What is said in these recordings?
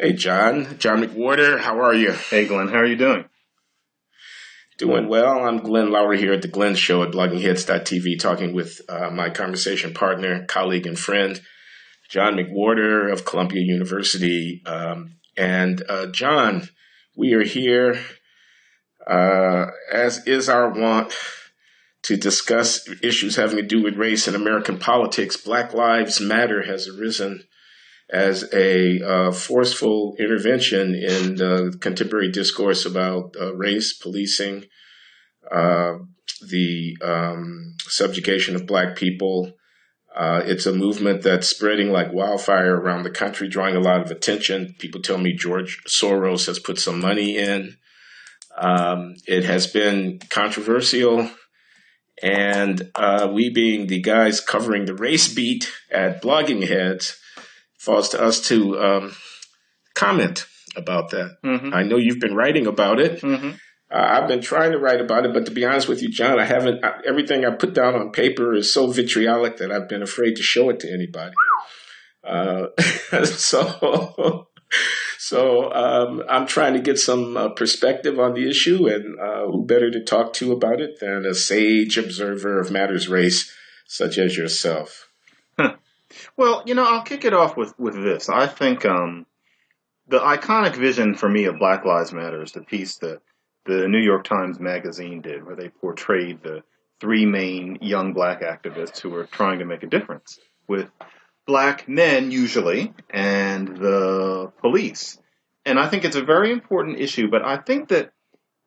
Hey, John McWhorter, how are you? Hey Glenn, how are you doing? Doing well. I'm Glenn Loury here at The Glenn Show at bloggingheads.tv, talking with my conversation partner, colleague, and friend, John McWhorter of Columbia University. John, we are here, as is our wont, to discuss issues having to do with race in American politics. Black Lives Matter has arisen as a forceful intervention in the contemporary discourse about race, policing, uh, the subjugation of Black people. It's a movement that's spreading like wildfire around the country, drawing a lot of attention. People tell me George Soros has put some money in. It has been controversial. And we, being the guys covering the race beat at Blogging Heads, falls to us to comment about that. Mm-hmm. I know you've been writing about it. Mm-hmm. I've been trying to write about it, but to be honest with you, John, I haven't. Everything I put down on paper is so vitriolic that I've been afraid to show it to anybody. Uh, so, I'm trying to get some perspective on the issue, and who better to talk to about it than a sage observer of matters race such as yourself? Well, I'll kick it off with this. I think the iconic vision for me of Black Lives Matter is the piece that the New York Times Magazine did, where they portrayed the three main young Black activists who were trying to make a difference with Black men, usually, and the police. And I think it's a very important issue, but I think that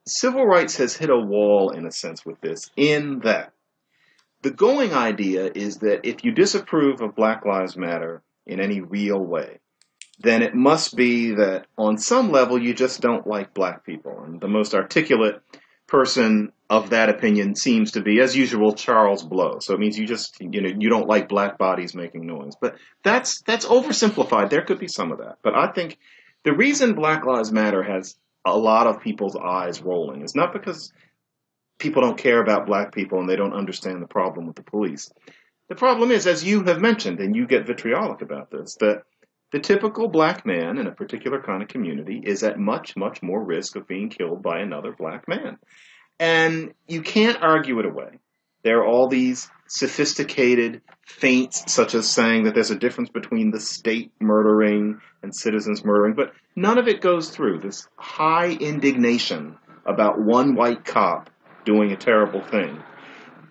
civil rights has hit a wall, in a sense, with this, in that the going idea is that if you disapprove of Black Lives Matter in any real way, then it must be that on some level you just don't like Black people. And the most articulate person of that opinion seems to be, as usual, Charles Blow. So it means you don't like Black bodies making noise. But that's oversimplified. There could be some of that. But I think the reason Black Lives Matter has a lot of people's eyes rolling is not because people don't care about Black people and they don't understand the problem with the police. The problem is, as you have mentioned, and you get vitriolic about this, that the typical Black man in a particular kind of community is at much, much more risk of being killed by another Black man. And you can't argue it away. There are all these sophisticated feints, such as saying that there's a difference between the state murdering and citizens murdering, but none of it goes through. This high indignation about one white cop doing a terrible thing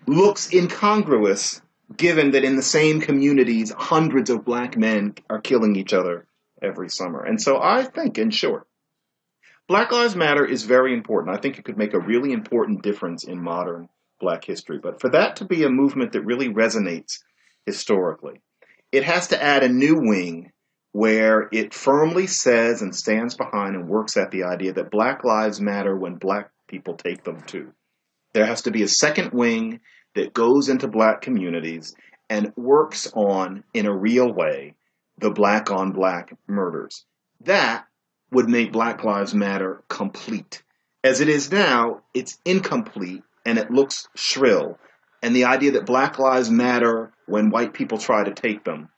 looks incongruous given that in the same communities, hundreds of Black men are killing each other every summer. And so I think, in short, Black Lives Matter is very important. I think it could make a really important difference in modern Black history. But for that to be a movement that really resonates historically, it has to add a new wing where it firmly says and stands behind and works at the idea that Black lives matter when Black people take them too. There has to be a second wing that goes into Black communities and works on, in a real way, the Black on Black murders. That would make Black Lives Matter complete. As it is now, it's incomplete and it looks shrill. And the idea that Black Lives Matter when white people try to take them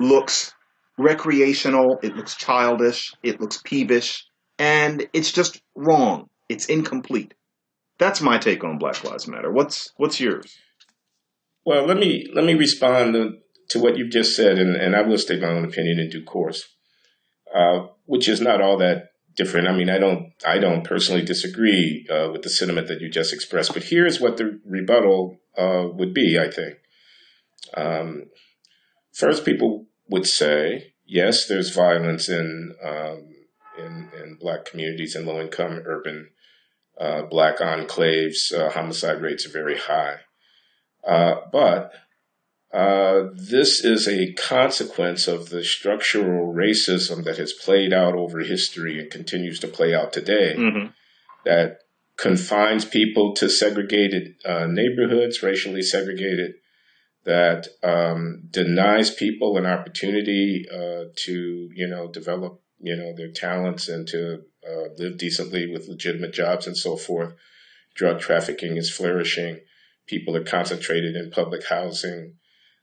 looks recreational, it looks childish, it looks peevish, and it's just wrong. It's incomplete. That's my take on Black Lives Matter. What's yours? Well, let me respond to what you've just said, and I will state my own opinion in due course, which is not all that different. I mean, I don't personally disagree with the sentiment that you just expressed, but here's what the rebuttal would be. I think first, people would say, yes, there's violence in Black communities and low-income urban Black enclaves. Homicide rates are very high. But this is a consequence of the structural racism that has played out over history and continues to play out today, Mm-hmm. that confines people to segregated neighborhoods, racially segregated, that denies people an opportunity to, develop, their talents and to live decently with legitimate jobs and so forth. Drug trafficking is flourishing. People are concentrated in public housing.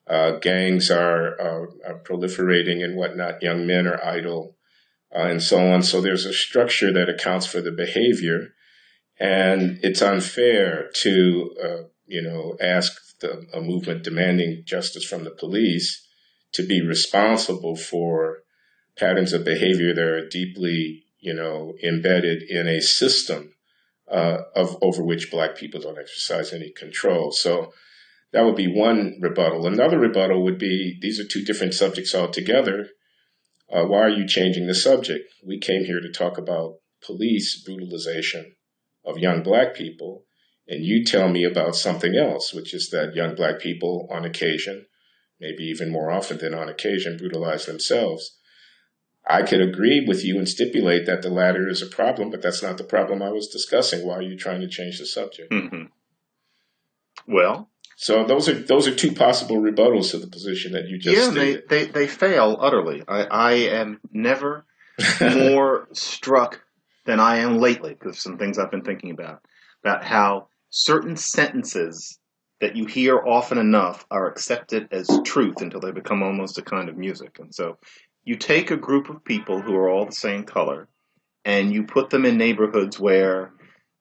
Gangs are proliferating and whatnot. Young men are idle. and so on. So there's a structure that accounts for the behavior, and it's unfair to, ask a movement demanding justice from the police to be responsible for patterns of behavior that are deeply, embedded in a system of over which Black people don't exercise any control. So that would be one rebuttal. Another rebuttal would be these are two different subjects altogether. Why are you changing the subject? We came here to talk about police brutalization of young Black people, and you tell me about something else, which is that young Black people on occasion, maybe even more often than on occasion, brutalize themselves. I could agree with you and stipulate that the latter is a problem, but that's not the problem I was discussing. Why are you trying to change the subject? Mm-hmm. Well, so those are two possible rebuttals to the position that you just stated. They fail utterly. I am never more struck than I am lately, because some things I've been thinking about how certain sentences that you hear often enough are accepted as truth until they become almost a kind of music. And so you take a group of people who are all the same color and you put them in neighborhoods where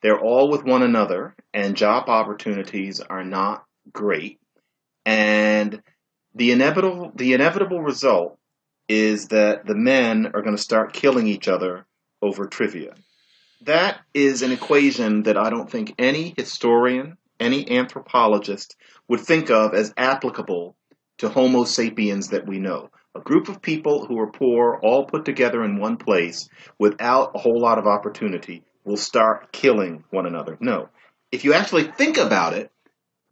they're all with one another and job opportunities are not great. And the inevitable result is that the men are going to start killing each other over trivia. That is an equation that I don't think any historian, any anthropologist would think of as applicable to Homo sapiens that we know. A group of people who are poor, all put together in one place without a whole lot of opportunity, will start killing one another. No. If you actually think about it,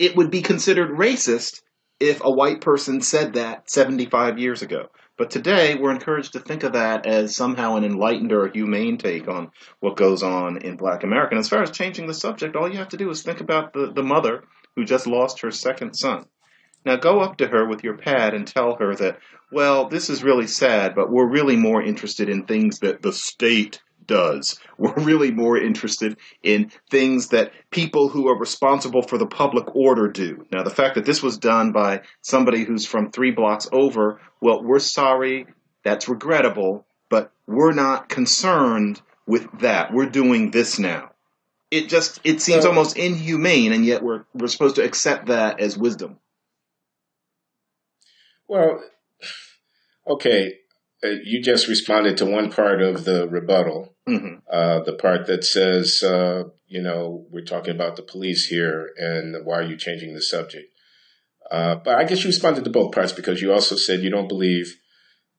it would be considered racist if a white person said that 75 years ago. But today, we're encouraged to think of that as somehow an enlightened or a humane take on what goes on in Black America. And as far as changing the subject, all you have to do is think about the mother who just lost her second son. Now go up to her with your pad and tell her that, well, this is really sad, but we're really more interested in things that the state does. We're really more interested in things that people who are responsible for the public order do. Now, the fact that this was done by somebody who's from 3 blocks over, well, we're sorry, that's regrettable, but we're not concerned with that. We're doing this now. It seems almost inhumane, and yet we're supposed to accept that as wisdom. Well, okay. You just responded to one part of the rebuttal, the part that says, we're talking about the police here, and why are you changing the subject? But I guess you responded to both parts because you also said you don't believe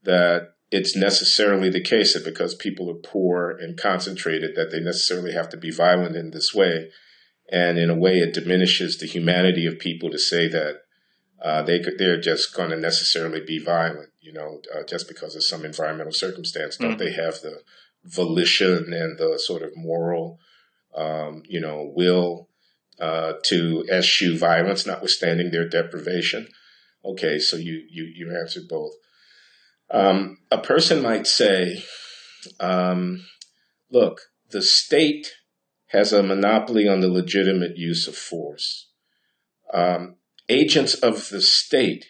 that it's necessarily the case that because people are poor and concentrated that they necessarily have to be violent in this way. And in a way, it diminishes the humanity of people to say that they're just going to necessarily be violent, just because of some environmental circumstance. Don't they have the volition and the sort of moral, will to eschew violence, notwithstanding their deprivation? Okay, so you answered both. A person might say, look, the state has a monopoly on the legitimate use of force. Agents of the state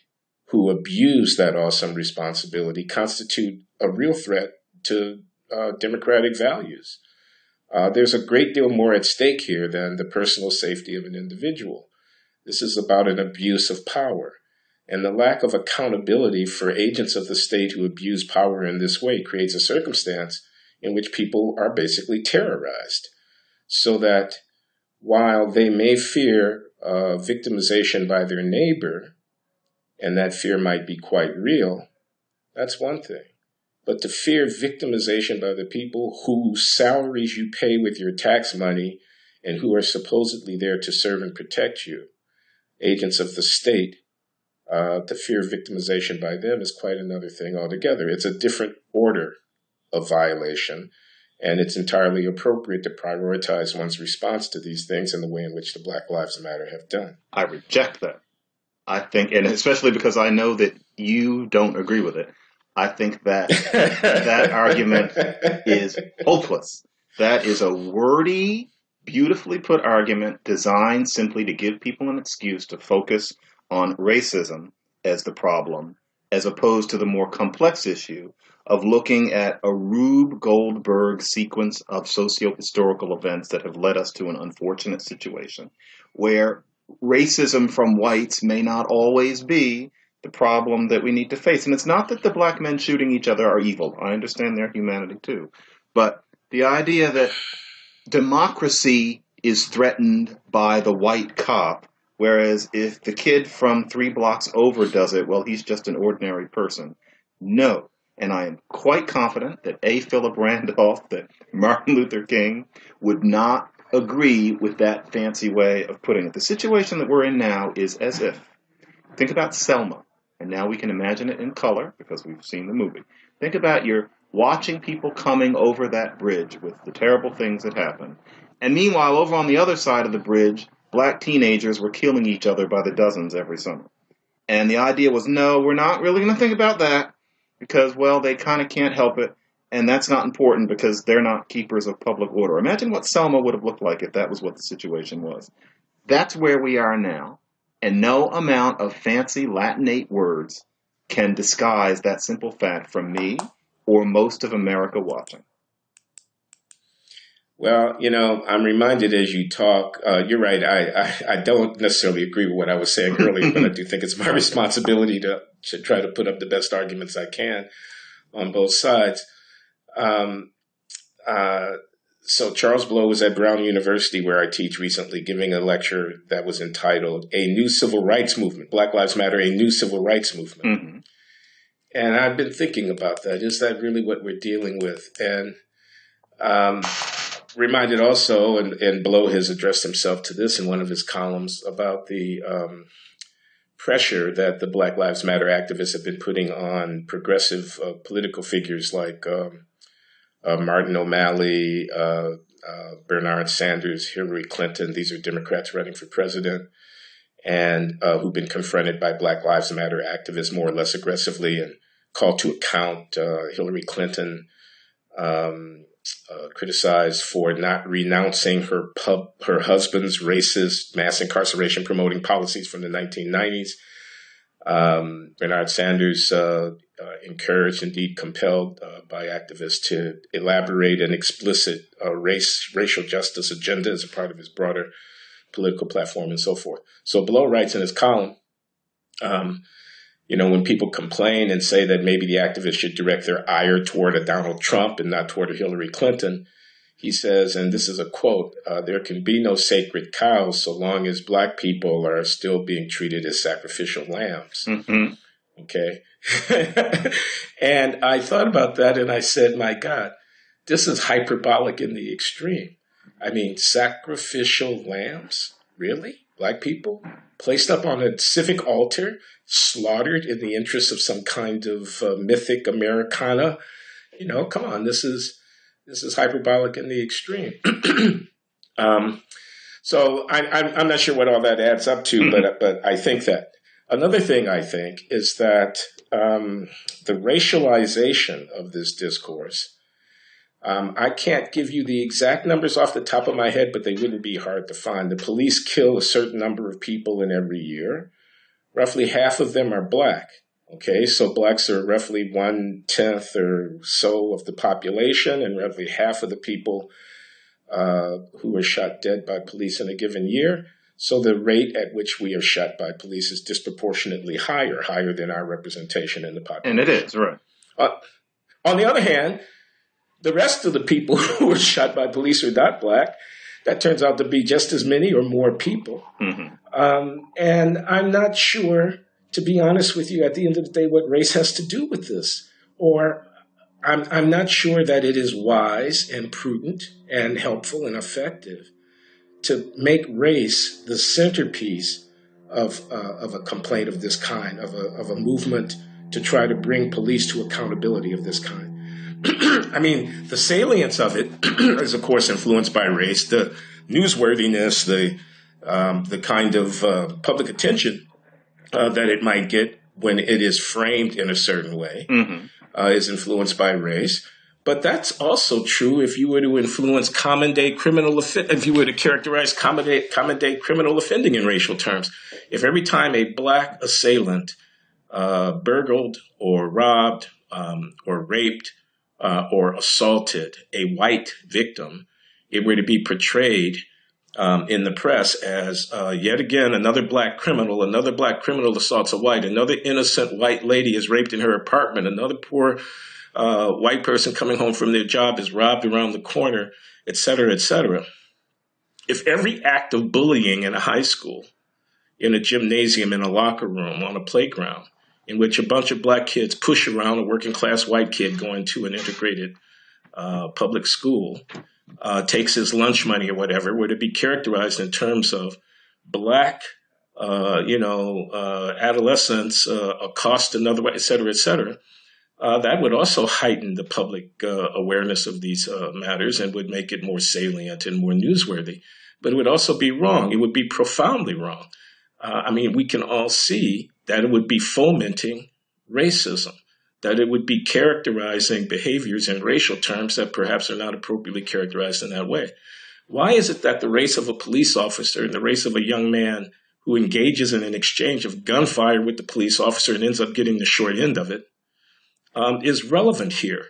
who abuse that awesome responsibility constitute a real threat to democratic values. There's a great deal more at stake here than the personal safety of an individual. This is about an abuse of power. And the lack of accountability for agents of the state who abuse power in this way creates a circumstance in which people are basically terrorized. So that while they may fear victimization by their neighbor, and that fear might be quite real, that's one thing. But to fear victimization by the people whose salaries you pay with your tax money and who are supposedly there to serve and protect you, agents of the state, to fear victimization by them is quite another thing altogether. It's a different order of violation. And it's entirely appropriate to prioritize one's response to these things in the way in which the Black Lives Matter have done. I reject that. I think, and especially because I know that you don't agree with it, I think that that argument is hopeless. That is a wordy, beautifully put argument designed simply to give people an excuse to focus on racism as the problem, as opposed to the more complex issue of looking at a Rube Goldberg sequence of socio-historical events that have led us to an unfortunate situation where racism from whites may not always be the problem that we need to face. And it's not that the black men shooting each other are evil. I understand their humanity too. But the idea that democracy is threatened by the white cop, whereas if the kid from 3 blocks over does it, well, he's just an ordinary person. No. And I am quite confident that A. Philip Randolph, that Martin Luther King would not agree with that fancy way of putting it. The situation that we're in now is as if, think about Selma, and now we can imagine it in color because we've seen the movie. Think about you're watching people coming over that bridge with the terrible things that happen. And meanwhile, over on the other side of the bridge, black teenagers were killing each other by the dozens every summer. And the idea was, no, we're not really going to think about that because, well, they kind of can't help it. And that's not important because they're not keepers of public order. Imagine what Selma would have looked like if that was what the situation was. That's where we are now. And no amount of fancy Latinate words can disguise that simple fact from me or most of America watching. Well, I'm reminded as you talk, you're right. I don't necessarily agree with what I was saying earlier, but I do think it's my responsibility to try to put up the best arguments I can on both sides. So Charles Blow was at Brown University, where I teach, recently giving a lecture that was entitled A New Civil Rights Movement, Black Lives Matter, a New Civil Rights Movement. Mm-hmm. And I've been thinking about that. Is that really what we're dealing with? And reminded also, and Blow has addressed himself to this in one of his columns, about the pressure that the Black Lives Matter activists have been putting on progressive political figures like Martin O'Malley, Bernard Sanders, Hillary Clinton. These are Democrats running for president, and who've been confronted by Black Lives Matter activists more or less aggressively and called to account. Hillary Clinton criticized for not renouncing her husband's racist mass incarceration promoting policies from the 1990s. Bernard Sanders encouraged, indeed compelled by activists to elaborate an explicit racial justice agenda as a part of his broader political platform and so forth. So Blow writes in his column, when people complain and say that maybe the activists should direct their ire toward a Donald Trump and not toward a Hillary Clinton, he says, and this is a quote, there can be no sacred cows so long as black people are still being treated as sacrificial lambs. Mm-hmm. Okay. And I thought about that and I said, my God, this is hyperbolic in the extreme. I mean, sacrificial lambs? Really? Black people? Placed up on a civic altar, slaughtered in the interest of some kind of mythic Americana? Come on, this is hyperbolic in the extreme. So I'm not sure what all that adds up to, but I think that another thing I think is that the racialization of this discourse, I can't give you the exact numbers off the top of my head, but they wouldn't be hard to find. The police kill a certain number of people in every year. Roughly half of them are black. Okay, so blacks are roughly 1/10 or so of the population, and roughly half of the people who are shot dead by police in a given year. So the rate at which we are shot by police is disproportionately higher than our representation in the population. And it is, right. On the other hand, the rest of the people who are shot by police are not black. That turns out to be just as many or more people. Mm-hmm. And I'm not sure, to be honest with you, at the end of the day, what race has to do with this. Or I'm not sure that it is wise and prudent and helpful and effective to make race the centerpiece of a complaint of this kind, of a movement to try to bring police to accountability of this kind. I mean, the salience of it is, of course, influenced by race. The newsworthiness, the kind of public attention that it might get when it is framed in a certain way, is influenced by race. But that's also true if you were to influence if you were to characterize common day criminal offending in racial terms. If every time a black assailant burgled or robbed or raped or assaulted a white victim, it were to be portrayed in the press as yet again another black criminal assaults a white, another innocent white lady is raped in her apartment, another poor white person coming home from their job is robbed around the corner, et cetera, et cetera. If every act of bullying in a high school, in a gymnasium, in a locker room, on a playground, in which a bunch of black kids push around a working class white kid going to an integrated public school, takes his lunch money or whatever, were to be characterized in terms of black, adolescents accost another way, et cetera, that would also heighten the public awareness of these matters and would make it more salient and more newsworthy. But it would also be wrong. It would be profoundly wrong. We can all see that it would be fomenting racism, that it would be characterizing behaviors in racial terms that perhaps are not appropriately characterized in that way. Why is it that the race of a police officer and the race of a young man who engages in an exchange of gunfire with the police officer and ends up getting the short end of it is relevant here?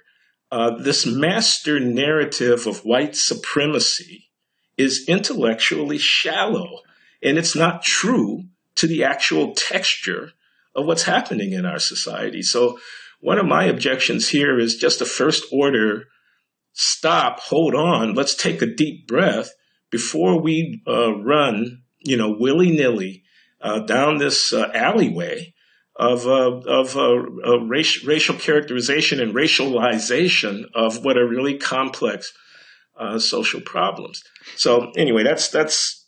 This master narrative of white supremacy is intellectually shallow, and it's not true to the actual texture of what's happening in our society. So one of my objections here is just a first order stop, hold on, let's take a deep breath before we run, willy-nilly down this alleyway of racial characterization and racialization of what are really complex social problems. So anyway, that's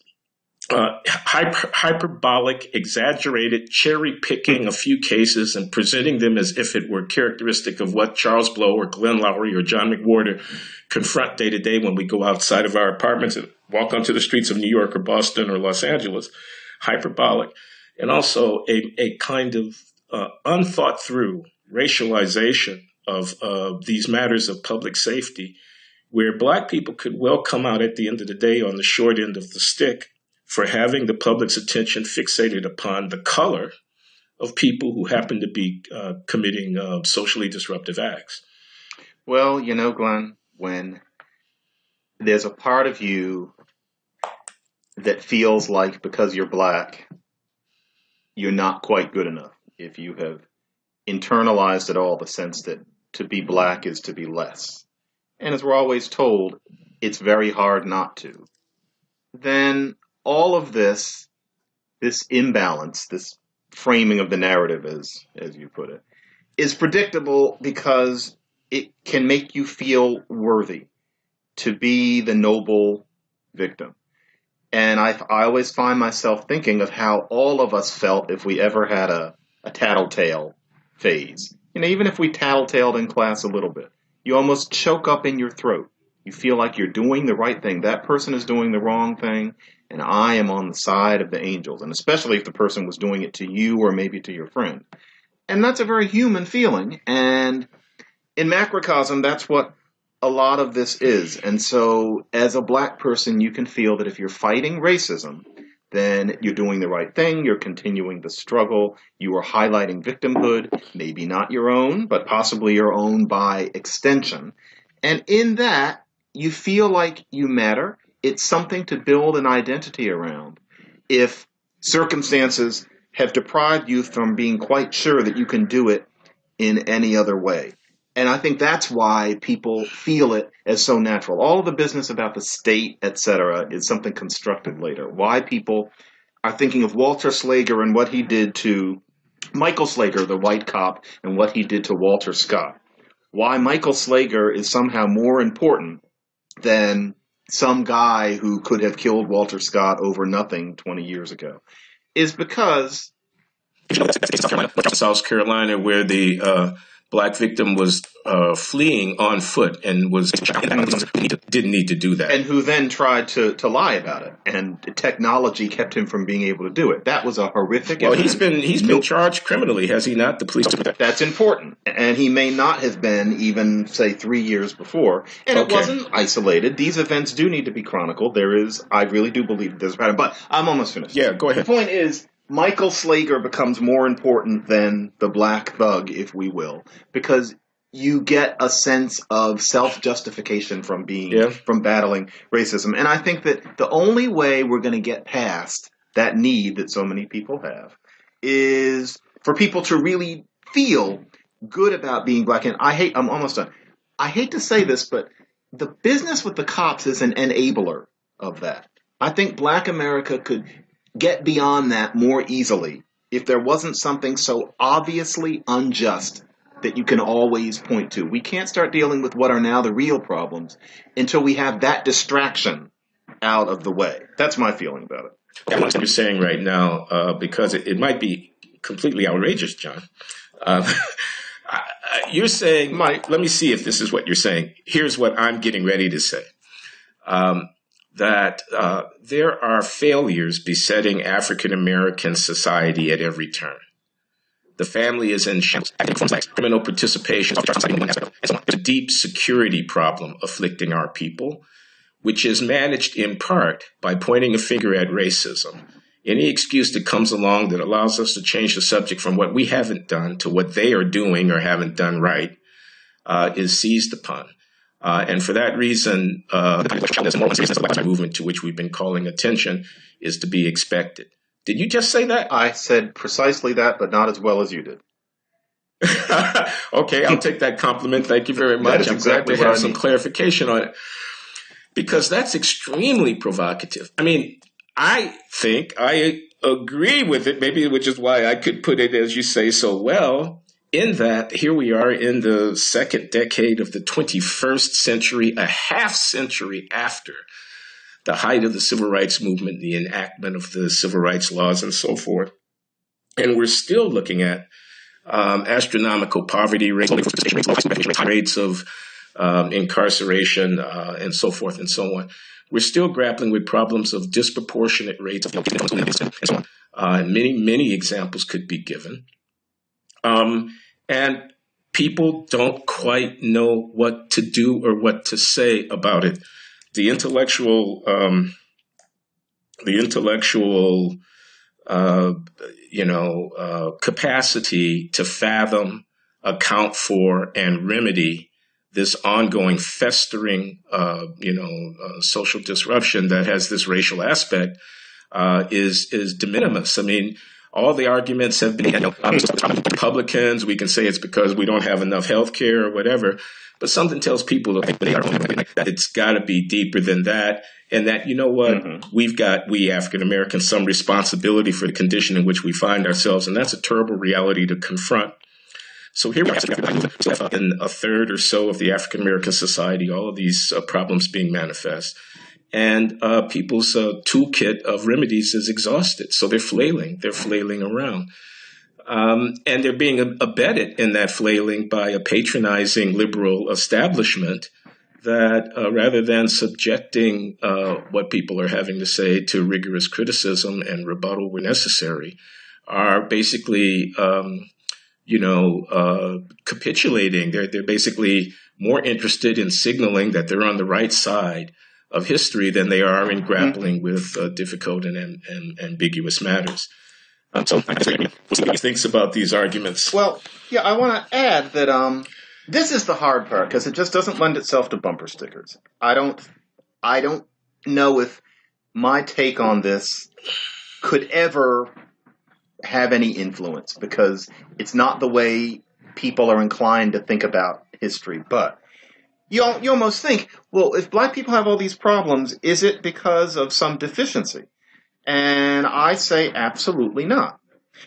hyperbolic, exaggerated, cherry picking a few cases and presenting them as if it were characteristic of what Charles Blow or Glenn Loury or John McWhorter confront day to day when we go outside of our apartments and walk onto the streets of New York or Boston or Los Angeles. Hyperbolic. And also a kind of unthought through racialization of these matters of public safety, where black people could well come out at the end of the day on the short end of the stick for having the public's attention fixated upon the color of people who happen to be committing socially disruptive acts. Well, Glenn, when there's a part of you that feels like because you're black, you're not quite good enough. If you have internalized at all the sense that to be black is to be less, and as we're always told, it's very hard not to, then all of this imbalance, this framing of the narrative, as you put it, is predictable because it can make you feel worthy to be the noble victim. And I always find myself thinking of how all of us felt if we ever had a tattletale phase. Even if we tattletaled in class a little bit, you almost choke up in your throat. You feel like you're doing the right thing. That person is doing the wrong thing, and I am on the side of the angels, and especially if the person was doing it to you or maybe to your friend. And that's a very human feeling, and in macrocosm, that's what a lot of this is. And so as a black person, you can feel that if you're fighting racism, then you're doing the right thing, you're continuing the struggle, you are highlighting victimhood, maybe not your own, but possibly your own by extension. And in that, you feel like you matter. It's something to build an identity around. If circumstances have deprived you from being quite sure that you can do it in any other way. And I think that's why people feel it as so natural. All of the business about the state, etc., is something constructed later. Why people are thinking of Walter Slager and what he did to Michael Slager, the white cop, and what he did to Walter Scott. Why Michael Slager is somehow more important than some guy who could have killed Walter Scott over nothing 20 years ago is because South Carolina, where the black victim was fleeing on foot and didn't need to do that, and who then tried to lie about it, and technology kept him from being able to do it. That was a horrific. Well, he's been charged criminally, has he not? The police. That's important, and he may not have been even, say, 3 years before. And It wasn't isolated. These events do need to be chronicled. I really do believe there's a pattern. But I'm almost finished. Yeah, go ahead. The point is, Michael Slager becomes more important than the black thug, if we will, because you get a sense of self-justification from Yeah. battling racism. And I think that the only way we're going to get past that need that so many people have is for people to really feel good about being black. And I'm almost done. I hate to say this, but the business with the cops is an enabler of that. I think black America could get beyond that more easily if there wasn't something so obviously unjust that you can always point to. We can't start dealing with what are now the real problems until we have that distraction out of the way. That's my feeling about it. What you're saying right now, because it might be completely outrageous, John. Uh, you're saying, Mike, let me see if this is what you're saying. Here's what I'm getting ready to say. That there are failures besetting African American society at every turn. The family is in shambles. Criminal participation. There's a deep security problem afflicting our people, which is managed in part by pointing a finger at racism. Any excuse that comes along that allows us to change the subject from what we haven't done to what they are doing or haven't done right is seized upon. And for that reason, the movement to which we've been calling attention is to be expected. Did you just say that? I said precisely that, but not as well as you did. Okay, I'll take that compliment. Thank you very much. I'm exactly glad to have some clarification on it. Because that's extremely provocative. I mean, I think I agree with it, maybe which is why I could put it, as you say, so well, in that here we are in the second decade of the 21st century, a half century after the height of the civil rights movement, the enactment of the civil rights laws and so forth. And we're still looking at astronomical poverty rates of incarceration and so forth and so on. We're still grappling with problems of disproportionate rates of and so on. Many examples could be given. And people don't quite know what to do or what to say about it. The intellectual capacity to fathom, account for, and remedy this ongoing festering, social disruption that has this racial aspect is de minimis. I mean, all the arguments have been Republicans. We can say it's because we don't have enough health care or whatever, but something tells people that it's got to be deeper than that. And that, you know what, we African Americans, some responsibility for the condition in which we find ourselves. And that's a terrible reality to confront. So here we are in a third or so of the African American society, all of these problems being manifest. And people's toolkit of remedies is exhausted. So they're flailing around. And they're being abetted in that flailing by a patronizing liberal establishment that rather than subjecting what people are having to say to rigorous criticism and rebuttal where necessary, are basically, capitulating. They're basically more interested in signaling that they're on the right side of history than they are in grappling with difficult and ambiguous matters. So, what do you think about these arguments? Well, yeah, I want to add that this is the hard part because it just doesn't lend itself to bumper stickers. I don't know if my take on this could ever have any influence because it's not the way people are inclined to think about history. But you almost think, well, if black people have all these problems, is it because of some deficiency? And I say absolutely not.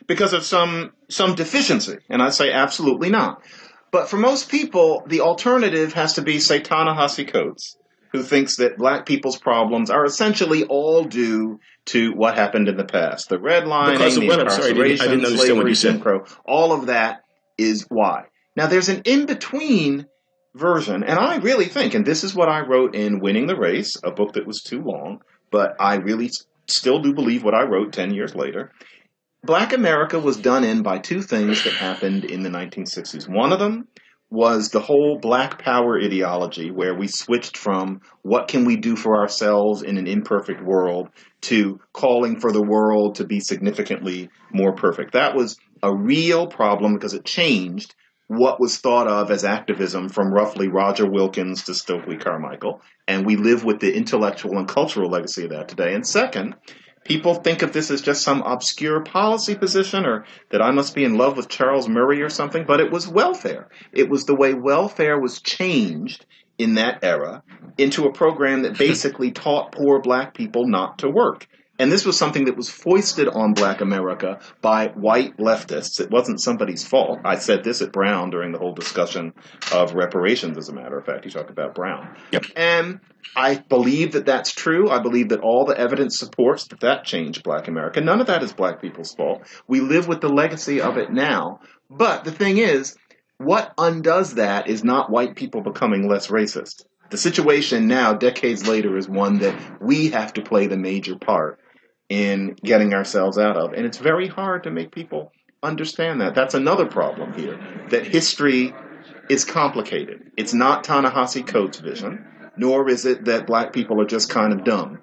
Because of some deficiency. And I say absolutely not. But for most people, the alternative has to be, say, Ta-Nehisi Coates, who thinks that black people's problems are essentially all due to what happened in the past. The redlining, the incarceration, I didn't understand what you said. Jim Crow, all of that is why. Now, there's an in-between version, and I really think, and this is what I wrote in Winning the Race, a book that was too long, but I really still do believe what I wrote 10 years later. Black America was done in by two things that happened in the 1960s. One of them was the whole Black Power ideology, where we switched from what can we do for ourselves in an imperfect world to calling for the world to be significantly more perfect. That was a real problem because it changed what was thought of as activism from roughly Roger Wilkins to Stokely Carmichael, and we live with the intellectual and cultural legacy of that today. And second, people think of this as just some obscure policy position or that I must be in love with Charles Murray or something, but it was welfare. It was the way welfare was changed in that era into a program that basically taught poor black people not to work. And this was something that was foisted on black America by white leftists. It wasn't somebody's fault. I said this at Brown during the whole discussion of reparations, as a matter of fact. He talked about Brown. Yep. And I believe that that's true. I believe that all the evidence supports that that changed black America. None of that is black people's fault. We live with the legacy of it now. But the thing is, what undoes that is not white people becoming less racist. The situation now, decades later, is one that we have to play the major part in getting ourselves out of. And it's very hard to make people understand that. That's another problem here, that history is complicated. It's not Ta-Nehisi Coates' vision, nor is it that black people are just kind of dumb.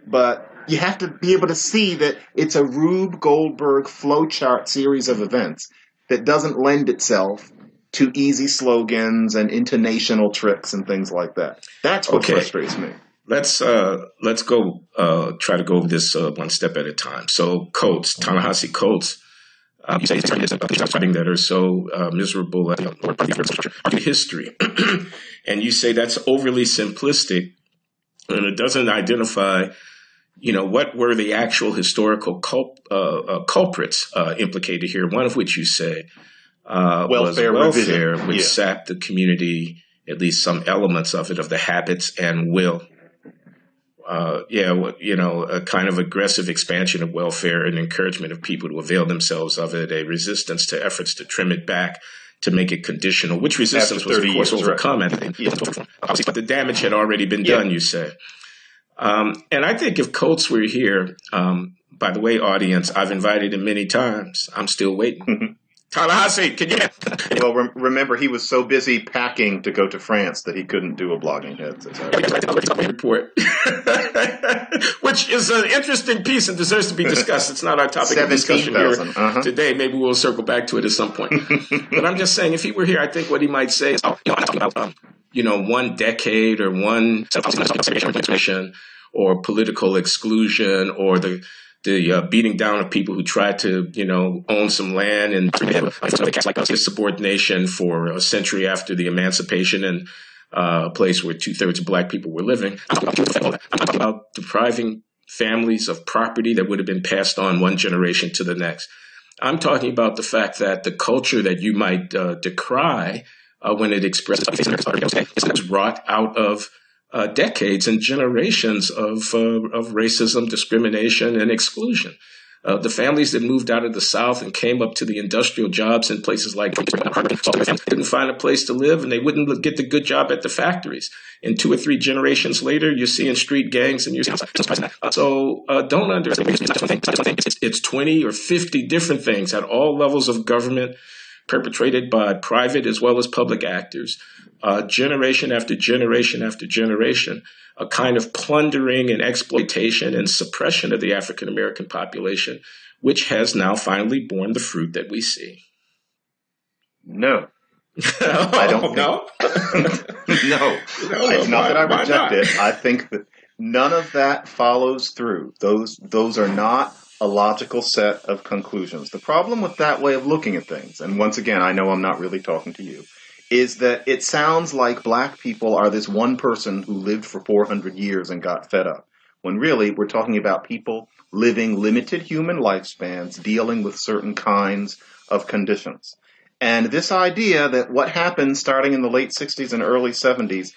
But you have to be able to see that it's a Rube Goldberg flowchart series of events that doesn't lend itself to easy slogans and intonational tricks and things like that. That's what frustrates me. Let's go try to go over this one step at a time. So Coates, Ta-Nehisi Coates, you say it's writing that are so miserable or history, and you say that's overly simplistic, and it doesn't identify, what were the actual historical culprits implicated here. One of which you say was welfare, which sapped the community, at least some elements of it, of the habits and will. A kind of aggressive expansion of welfare and encouragement of people to avail themselves of it, a resistance to efforts to trim it back, to make it conditional, which resistance was, of course, overcome. Right. Obviously, but the damage had already been done, you say. And I think if Coates were here, by the way, audience, I've invited him many times. I'm still waiting. Mm-hmm. Ta-Nehisi, can you? Well, remember, he was so busy packing to go to France that he couldn't do a blogging hit. Report, which is an interesting piece and deserves to be discussed. It's not our topic of discussion here today. Maybe we'll circle back to it at some point. But I'm just saying, if he were here, I think what he might say is, I'm talking about, one decade or one or political exclusion or the beating down of people who tried to, own some land and subordination for a century after the emancipation and a place where 2/3 of black people were living. I'm talking about depriving families of property that would have been passed on one generation to the next. I'm talking about the fact that the culture that you might decry when it expresses is wrought out of decades and generations of racism, discrimination, and exclusion. The families that moved out of the South and came up to the industrial jobs in places like didn't find a place to live, and they wouldn't get the good job at the factories. And 2 or 3 generations later, you're seeing street gangs, and you're seeing so don't underestimate. It's 20 or 50 different things at all levels of government, perpetrated by private as well as public actors, generation after generation after generation, a kind of plundering and exploitation and suppression of the African American population, which has now finally borne the fruit that we see. No. I don't know. No. It's not that I reject it. I think that none of that follows through. Those are not a logical set of conclusions. The problem with that way of looking at things, and once again, I know I'm not really talking to you, is that it sounds like black people are this one person who lived for 400 years and got fed up, when really we're talking about people living limited human lifespans, dealing with certain kinds of conditions. And this idea that what happened starting in the late 60s and early 70s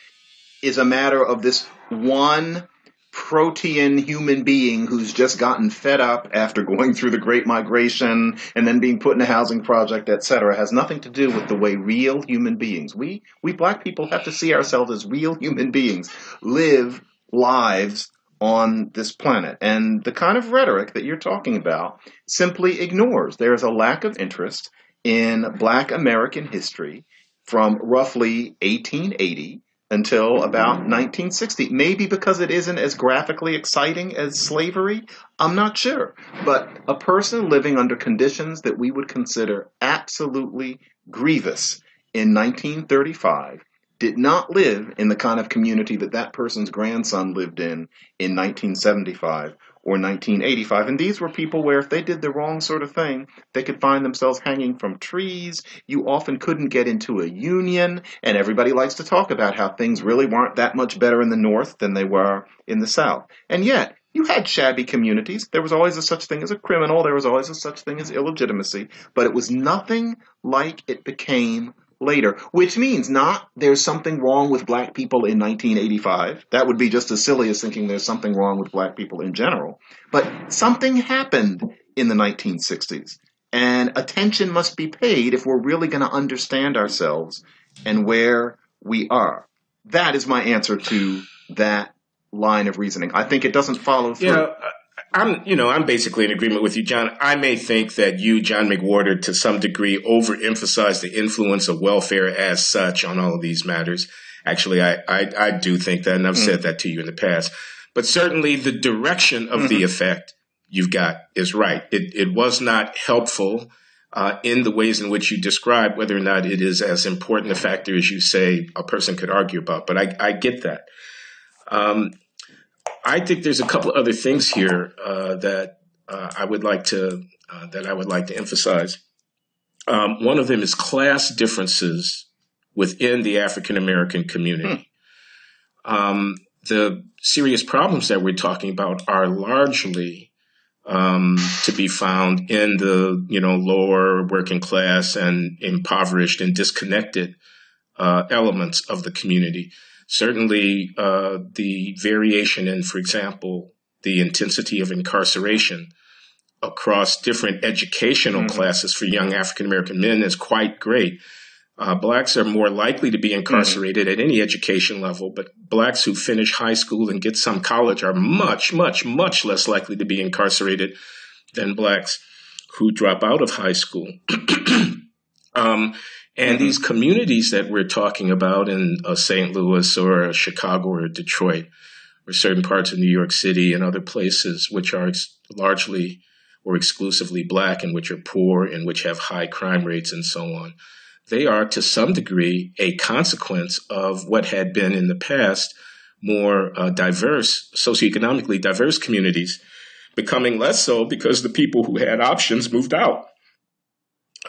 is a matter of this one protean human being who's just gotten fed up after going through the Great Migration and then being put in a housing project, etc., has nothing to do with the way real human beings, we black people have to see ourselves as real human beings, live lives on this planet. And the kind of rhetoric that you're talking about simply ignores. There's a lack of interest in black American history from roughly 1880 until about 1960. Maybe because it isn't as graphically exciting as slavery. I'm not sure. But a person living under conditions that we would consider absolutely grievous in 1935 did not live in the kind of community that that person's grandson lived in 1975 or 1985. And these were people where if they did the wrong sort of thing, they could find themselves hanging from trees. You often couldn't get into a union. And everybody likes to talk about how things really weren't that much better in the North than they were in the South. And yet, you had shabby communities. There was always a such thing as a criminal. There was always a such thing as illegitimacy. But it was nothing like it became later, which means not there's something wrong with black people in 1985. That would be just as silly as thinking there's something wrong with black people in general. But something happened in the 1960s, and attention must be paid if we're really going to understand ourselves and where we are. That is my answer to that line of reasoning. I think it doesn't follow through. Yeah, I'm basically in agreement with you, John. I may think that you, John McWhorter, to some degree overemphasize the influence of welfare as such on all of these matters. Actually, I do think that, and I've said that to you in the past. But certainly the direction of the effect you've got is right. It was not helpful in the ways in which you describe, whether or not it is as important a factor as you say a person could argue about. But I get that. I think there's a couple of other things here that I would like to emphasize. One of them is class differences within the African American community. The serious problems that we're talking about are largely to be found in the lower working class and impoverished and disconnected elements of the community. Certainly, the variation in, for example, the intensity of incarceration across different educational classes for young African American men is quite great. Blacks are more likely to be incarcerated at any education level, but blacks who finish high school and get some college are much, much, much less likely to be incarcerated than blacks who drop out of high school. And these communities that we're talking about in St. Louis or Chicago or Detroit or certain parts of New York City and other places which are largely or exclusively black and which are poor and which have high crime rates and so on, they are to some degree a consequence of what had been in the past more diverse, socioeconomically diverse communities, becoming less so because the people who had options moved out.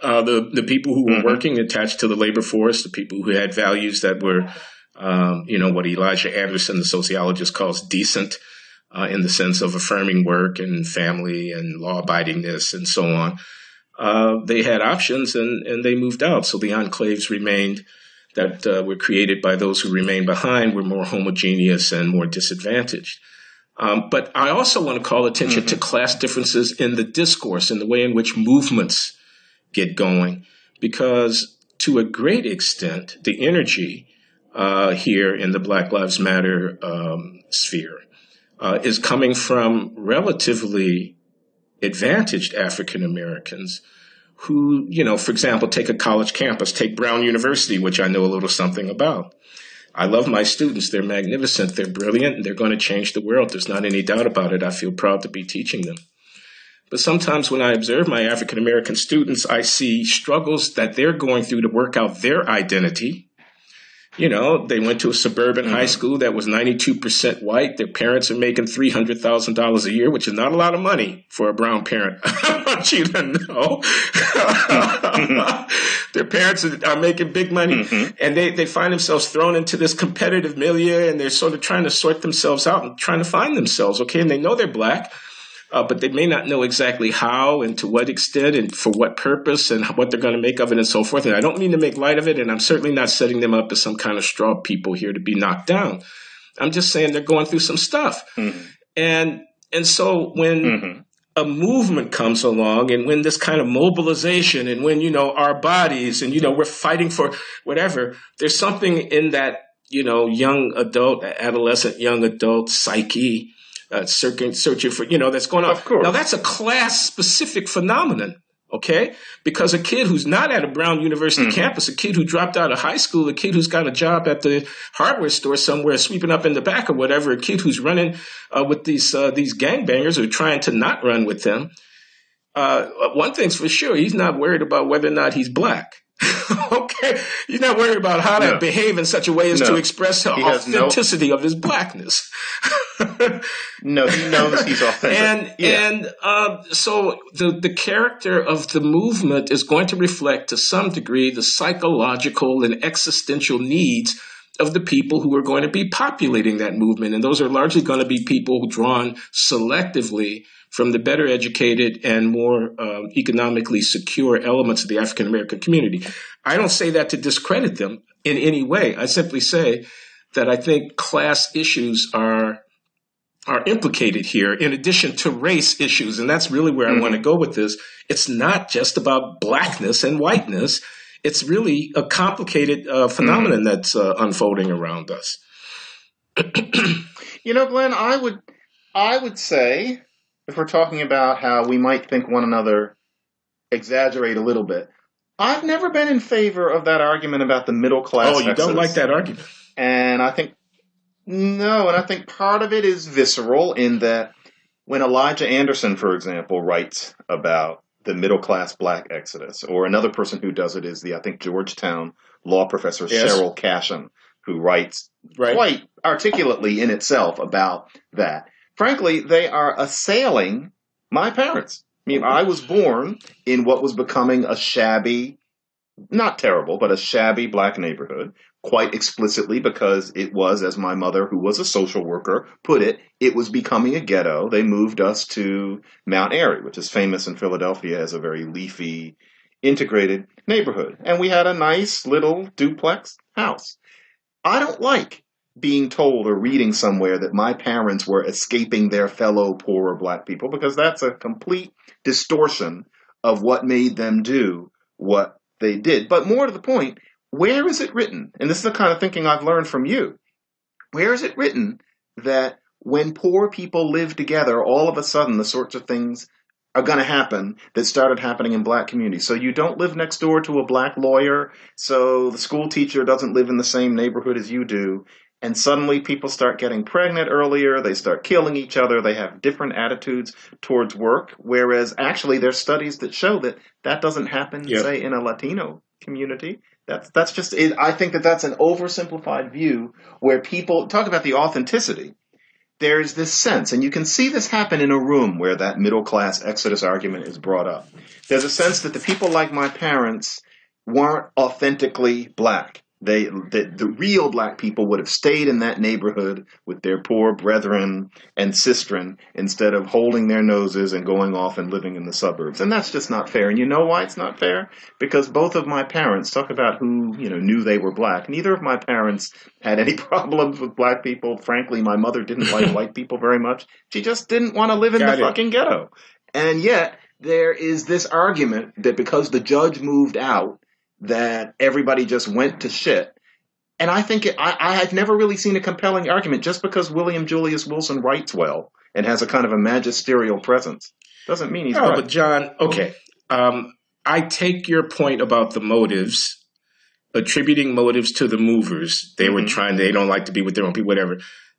The people who were working attached to the labor force, the people who had values that were, what Elijah Anderson, the sociologist, calls decent in the sense of affirming work and family and law-abidingness and so on. They had options and they moved out. So the enclaves remained that were created by those who remained behind were more homogeneous and more disadvantaged. But I also want to call attention to class differences in the discourse, in the way in which movements get going, because to a great extent, the energy here in the Black Lives Matter sphere is coming from relatively advantaged African Americans who, for example, take a college campus, take Brown University, which I know a little something about. I love my students. They're magnificent. They're brilliant, and they're going to change the world. There's not any doubt about it. I feel proud to be teaching them. But sometimes when I observe my African American students, I see struggles that they're going through to work out their identity. They went to a suburban high school that was 92% white. Their parents are making $300,000 a year, which is not a lot of money for a brown parent. I want you to know. Their parents are making big money, and they find themselves thrown into this competitive milieu, and they're sort of trying to sort themselves out and trying to find themselves, okay? And they know they're black. But they may not know exactly how and to what extent and for what purpose and what they're going to make of it and so forth. And I don't mean to make light of it, and I'm certainly not setting them up as some kind of straw people here to be knocked down. I'm just saying they're going through some stuff. And so when a movement comes along and when this kind of mobilization and when, our bodies and, we're fighting for whatever, there's something in that, young adult, adolescent young adult psyche searching for, that's going on. Of course. Now, that's a class-specific phenomenon, okay? Because a kid who's not at a Brown University campus, a kid who dropped out of high school, a kid who's got a job at the hardware store somewhere, sweeping up in the back or whatever, a kid who's running with these gangbangers or trying to not run with them, one thing's for sure, he's not worried about whether or not he's black. Okay, you're not worried about how to No, behave in such a way as to no. express the He has no. authenticity of his blackness. No, he knows he's authentic. Yeah. So the character of the movement is going to reflect to some degree the psychological and existential needs of the people who are going to be populating that movement, and those are largely going to be people drawn selectively from the better educated and more economically secure elements of the African American community. I don't say that to discredit them in any way. I simply say that I think class issues are implicated here in addition to race issues. And that's really where I want to go with this. It's not just about blackness and whiteness. It's really a complicated phenomenon that's unfolding around us. Glenn, I would say, if we're talking about how we might think one another exaggerate a little bit, I've never been in favor of that argument about the middle class. Oh, you don't like that argument? And I think part of it is visceral in that when Elijah Anderson, for example, writes about the middle class black exodus, or another person who does it is I think Georgetown law professor Cheryl Cashin, who writes quite articulately in itself about that. Frankly, they are assailing my parents. I mean, I was born in what was becoming a shabby, not terrible, but a shabby black neighborhood, quite explicitly because it was, as my mother, who was a social worker, put it, it was becoming a ghetto. They moved us to Mount Airy, which is famous in Philadelphia as a very leafy, integrated neighborhood. And we had a nice little duplex house. I don't like being told or reading somewhere that my parents were escaping their fellow poorer black people, because that's a complete distortion of what made them do what they did. But more to the point, where is it written? And this is the kind of thinking I've learned from you. Where is it written that when poor people live together, all of a sudden the sorts of things are going to happen that started happening in black communities? So you don't live next door to a black lawyer, so the school teacher doesn't live in the same neighborhood as you do, and suddenly people start getting pregnant earlier, they start killing each other, they have different attitudes towards work, whereas actually there's studies that show that that doesn't happen, say, in a Latino community. That's just it. I think that that's an oversimplified view where people talk about the authenticity. There's this sense, and you can see this happen in a room where that middle class exodus argument is brought up. There's a sense that the people like my parents weren't authentically black. The real black people would have stayed in that neighborhood with their poor brethren and sistren instead of holding their noses and going off and living in the suburbs. And that's just not fair. And you know why it's not fair? Because both of my parents, talk about who, knew they were black. Neither of my parents had any problems with black people. Frankly, my mother didn't like white people very much. She just didn't want to live in the fucking ghetto. And yet there is this argument that because the judge moved out, that everybody just went to shit. And I think I've never really seen a compelling argument. Just because William Julius Wilson writes well and has a kind of a magisterial presence doesn't mean he's right. But John, okay. I take your point about the motives, attributing motives to the movers. They they don't like to be with their own people, whatever.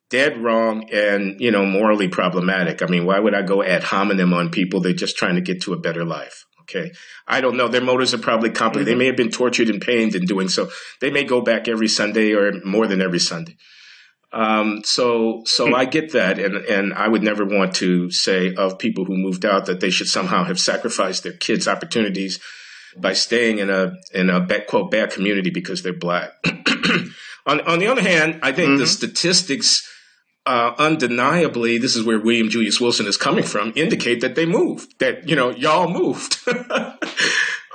Dead wrong and, morally problematic. I mean, why would I go ad hominem on people? They're just trying to get to a better life. Okay. I don't know. Their motives are probably complicated. They may have been tortured and pained in doing so. They may go back every Sunday or more than every Sunday. So I get that. And I would never want to say of people who moved out that they should somehow have sacrificed their kids' opportunities by staying in a quote, bad community because they're black. On the other hand, I think the statistics undeniably, this is where William Julius Wilson is coming from, indicate that they moved, that, y'all moved.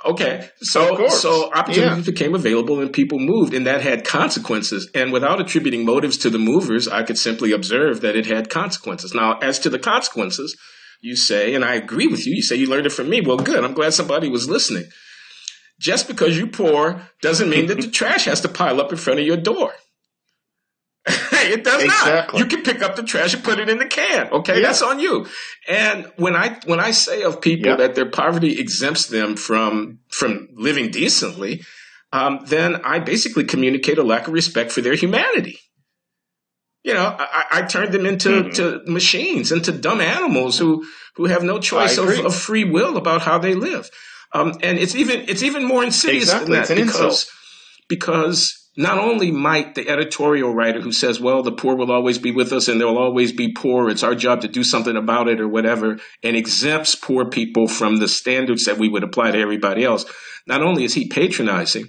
Okay. So opportunities became available and people moved, and that had consequences. And without attributing motives to the movers, I could simply observe that it had consequences. Now, as to the consequences, you say, and I agree with you, you say you learned it from me. Well, good. I'm glad somebody was listening. Just because you're poor doesn't mean that the trash has to pile up in front of your door. It does not. You can pick up the trash and put it in the can. Okay, that's on you. And when I say of people that their poverty exempts them from living decently, then I basically communicate a lack of respect for their humanity. I turn them into machines, into dumb animals who have no choice of free will about how they live. And it's even more insidious than Exactly. It's that, an insult. because not only might the editorial writer who says, well, the poor will always be with us and they'll always be poor, it's our job to do something about it or whatever, and exempts poor people from the standards that we would apply to everybody else. Not only is he patronizing,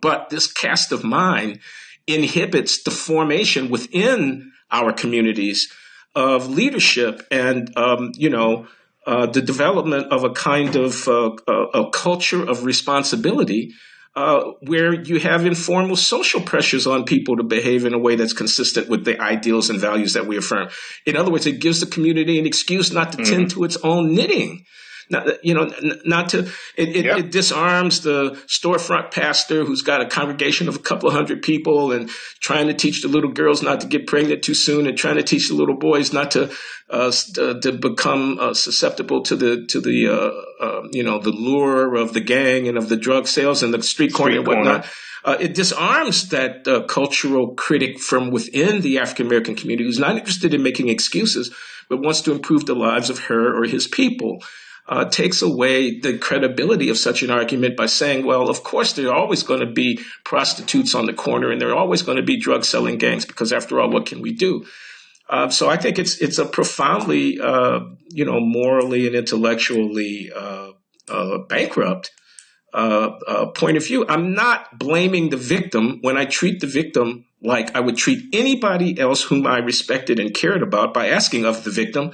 but this cast of mind inhibits the formation within our communities of leadership and, the development of a kind of a culture of responsibility, where you have informal social pressures on people to behave in a way that's consistent with the ideals and values that we affirm. In other words, it gives the community an excuse not to tend to its own knitting. It disarms the storefront pastor who's got a congregation of a couple of hundred people and trying to teach the little girls not to get pregnant too soon and trying to teach the little boys not to become susceptible to the lure of the gang and of the drug sales and the street corner and whatnot. It disarms that cultural critic from within the African American community who's not interested in making excuses, but wants to improve the lives of her or his people. Takes away the credibility of such an argument by saying, well, of course, there are always going to be prostitutes on the corner and there are always going to be drug selling gangs because after all, what can we do? So I think it's a profoundly, morally and intellectually bankrupt point of view. I'm not blaming the victim when I treat the victim like I would treat anybody else whom I respected and cared about by asking of the victim,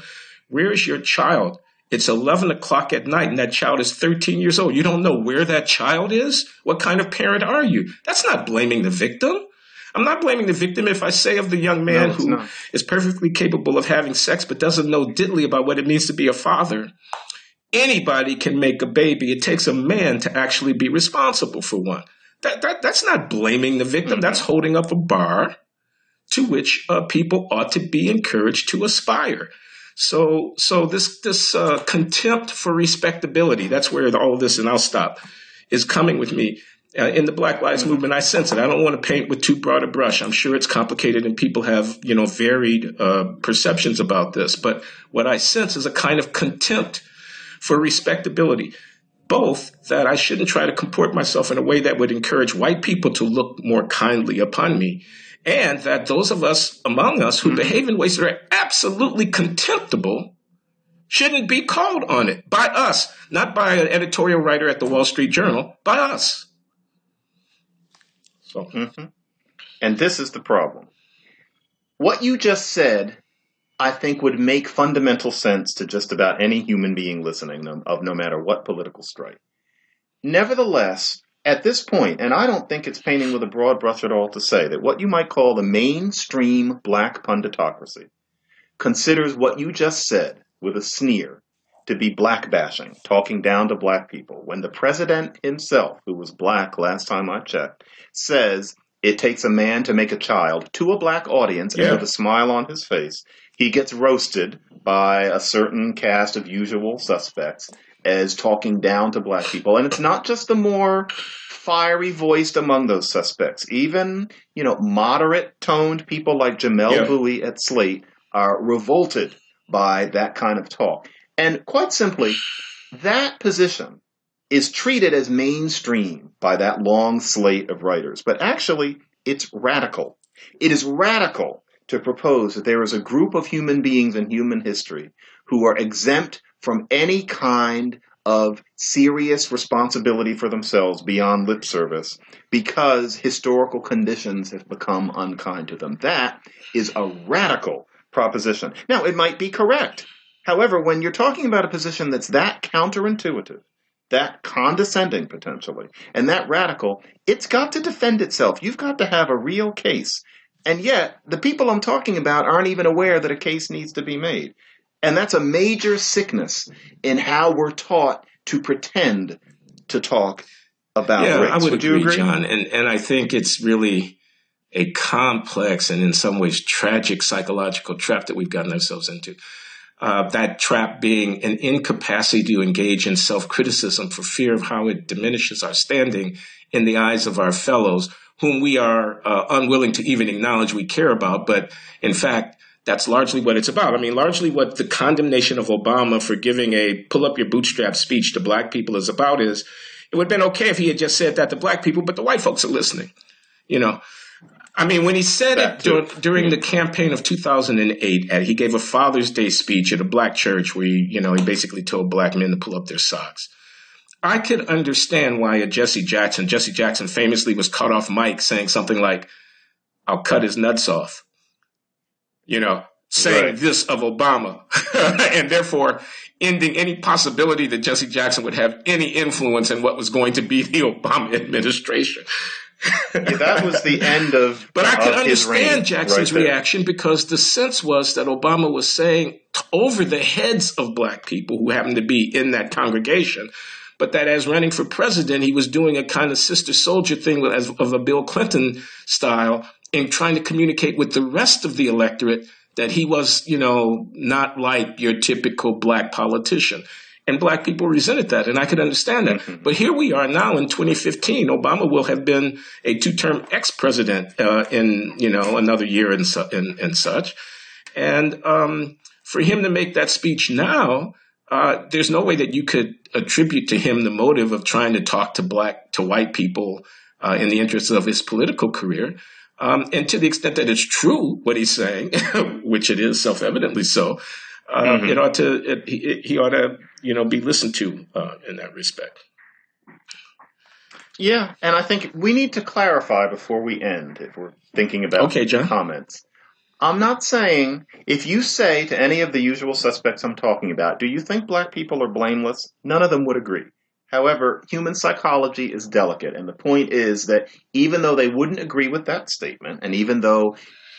where is your child? It's 11 o'clock at night and that child is 13 years old. You don't know where that child is? What kind of parent are you? That's not blaming the victim. I'm not blaming the victim if I say of the young man who is perfectly capable of having sex but doesn't know diddly about what it means to be a father. Anybody can make a baby. It takes a man to actually be responsible for one. That's not blaming the victim. That's holding up a bar to which people ought to be encouraged to aspire. So this contempt for respectability, that's where all of this, and I'll stop, is coming with me. In the Black Lives Movement, I sense it. I don't want to paint with too broad a brush. I'm sure it's complicated and people have, varied perceptions about this. But what I sense is a kind of contempt for respectability. Both that I shouldn't try to comport myself in a way that would encourage white people to look more kindly upon me, and that those of us among us who behave in ways that are absolutely contemptible shouldn't be called on it by us, not by an editorial writer at the Wall Street Journal, by us. So, And this is the problem. What you just said, I think, would make fundamental sense to just about any human being listening, no matter what political stripe. Nevertheless, at this point, and I don't think it's painting with a broad brush at all to say that what you might call the mainstream black punditocracy considers what you just said with a sneer to be black bashing, talking down to black people, when the president himself, who was black last time I checked, says it takes a man to make a child to a black audience and with a smile on his face. He gets roasted by a certain cast of usual suspects as talking down to black people. And it's not just the more fiery voiced among those suspects. Even, moderate toned people like Jamel Bowie at Slate are revolted by that kind of talk. And quite simply, that position is treated as mainstream by that long slate of writers. But actually, it's radical. It is radical to propose that there is a group of human beings in human history who are exempt from any kind of serious responsibility for themselves beyond lip service because historical conditions have become unkind to them. That is a radical proposition. Now, it might be correct. However, when you're talking about a position that's that counterintuitive, that condescending potentially, and that radical, it's got to defend itself. You've got to have a real case. And yet, the people I'm talking about aren't even aware that a case needs to be made. And that's a major sickness in how we're taught to pretend to talk about race. I would you agree, John. And I think it's really a complex and in some ways tragic psychological trap that we've gotten ourselves into. That trap being an incapacity to engage in self-criticism for fear of how it diminishes our standing in the eyes of our fellows, whom we are unwilling to even acknowledge we care about, but in fact That's largely what it's about. I mean, largely what the condemnation of Obama for giving a pull up your bootstrap speech to black people is about is it would have been okay if he had just said that to black people, but the white folks are listening. You know, I mean, when he said it during the campaign of 2008, he gave a Father's Day speech at a black church where he basically told black men to pull up their socks. I could understand why Jesse Jackson famously was caught off mic saying something like, "I'll cut his nuts off," saying this of Obama, and therefore ending any possibility that Jesse Jackson would have any influence in what was going to be the Obama administration. That was the end of. But I could understand Jackson's reaction because the sense was that Obama was saying over the heads of black people who happened to be in that congregation, but that as running for president, he was doing a kind of sister soldier thing of a Bill Clinton style in trying to communicate with the rest of the electorate that he was, not like your typical black politician. And black people resented that, and I could understand that. Mm-hmm. But here we are now in 2015. Obama will have been a two-term ex-president in another year and such. And for him to make that speech now, there's no way that you could attribute to him the motive of trying to talk to white people in the interests of his political career. And to the extent that it's true what he's saying, which it is self-evidently so. He ought to be listened to in that respect. Yeah, and I think we need to clarify before we end, if we're thinking about comments. I'm not saying, if you say to any of the usual suspects I'm talking about, do you think black people are blameless? None of them would agree. However, human psychology is delicate, and the point is that even though they wouldn't agree with that statement, and even though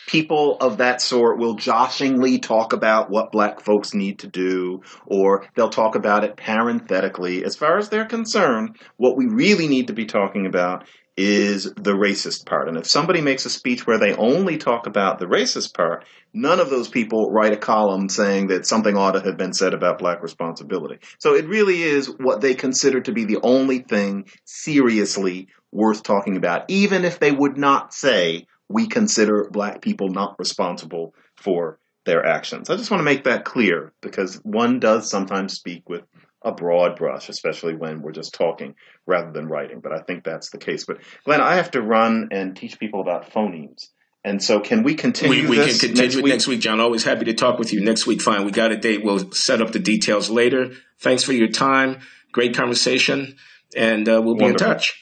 people of that sort will joshingly talk about what black folks need to do, or they'll talk about it parenthetically. As far as they're concerned, what we really need to be talking about is the racist part. And if somebody makes a speech where they only talk about the racist part, none of those people write a column saying that something ought to have been said about black responsibility. So it really is what they consider to be the only thing seriously worth talking about, even if they would not say, we consider black people not responsible for their actions. I just want to make that clear because one does sometimes speak with a broad brush, especially when we're just talking rather than writing. But I think that's the case. But Glenn, I have to run and teach people about phonemes. And so can we continue We can continue next week, John. Always happy to talk with you next week. Fine. We got a date. We'll set up the details later. Thanks for your time. Great conversation. And we'll be in touch.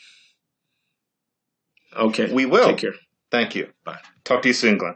Okay. We will. Take care. Thank you. Bye. Talk to you soon, Glenn.